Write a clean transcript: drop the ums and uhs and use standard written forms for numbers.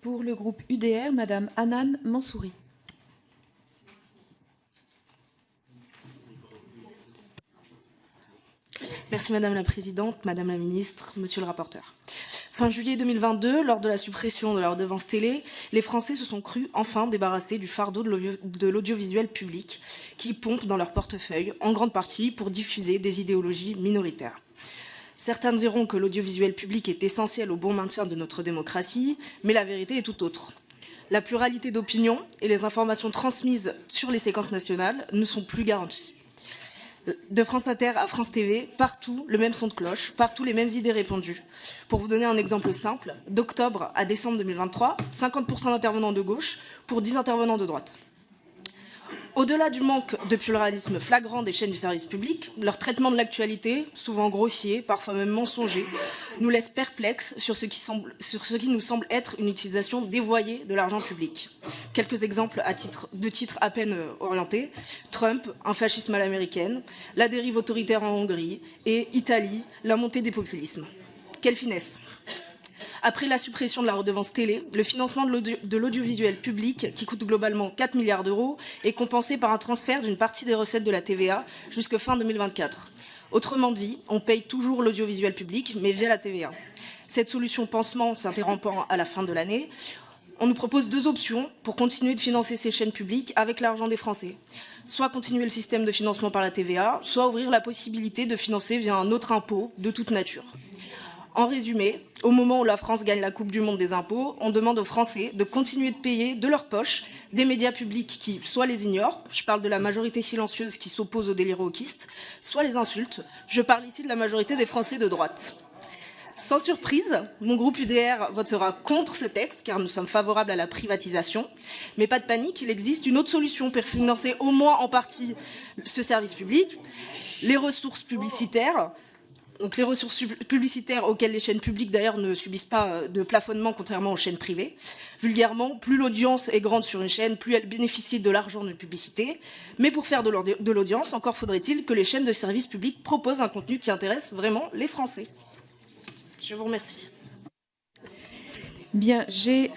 Pour le groupe UDR, Madame Hanan Mansouri. Merci Madame la Présidente, Madame la Ministre, Monsieur le rapporteur. Fin juillet 2022, lors de la suppression de la redevance télé, les Français se sont crus enfin débarrassés du fardeau de l'audiovisuel public qui pompe dans leur portefeuille, en grande partie pour diffuser des idéologies minoritaires. Certains diront que l'audiovisuel public est essentiel au bon maintien de notre démocratie, mais la vérité est tout autre. La pluralité d'opinions et les informations transmises sur les séquences nationales ne sont plus garanties. De France Inter à France TV, partout le même son de cloche, partout les mêmes idées répandues. Pour vous donner un exemple simple, d'octobre à décembre 2023, 50% d'intervenants de gauche pour 10 intervenants de droite. Au-delà du manque de pluralisme flagrant des chaînes du service public, leur traitement de l'actualité, souvent grossier, parfois même mensonger, nous laisse perplexes sur ce qui nous semble être une utilisation dévoyée de l'argent public. Quelques exemples de titres à peine orientés. Trump, un fascisme à l'américaine, la dérive autoritaire en Hongrie et Italie, la montée des populismes. Quelle finesse! Après la suppression de la redevance télé, le financement de l'audiovisuel public, qui coûte globalement 4 milliards d'euros, est compensé par un transfert d'une partie des recettes de la TVA jusqu'à fin 2024. Autrement dit, on paye toujours l'audiovisuel public, mais via la TVA. Cette solution pansement s'interrompant à la fin de l'année, on nous propose deux options pour continuer de financer ces chaînes publiques avec l'argent des Français. Soit continuer le système de financement par la TVA, soit ouvrir la possibilité de financer via un autre impôt de toute nature. En résumé, au moment où la France gagne la Coupe du Monde des impôts, on demande aux Français de continuer de payer de leur poche des médias publics qui soit les ignorent, je parle de la majorité silencieuse qui s'oppose au délire wokiste, soit les insultent, je parle ici de la majorité des Français de droite. Sans surprise, mon groupe UDR votera contre ce texte car nous sommes favorables à la privatisation. Mais pas de panique, il existe une autre solution pour financer au moins en partie ce service public, les ressources publicitaires. Donc les ressources publicitaires auxquelles les chaînes publiques d'ailleurs ne subissent pas de plafonnement contrairement aux chaînes privées. Vulgairement, plus l'audience est grande sur une chaîne, plus elle bénéficie de l'argent de publicité. Mais pour faire de l'audience, encore faudrait-il que les chaînes de services publics proposent un contenu qui intéresse vraiment les Français. Je vous remercie. Bien, j'ai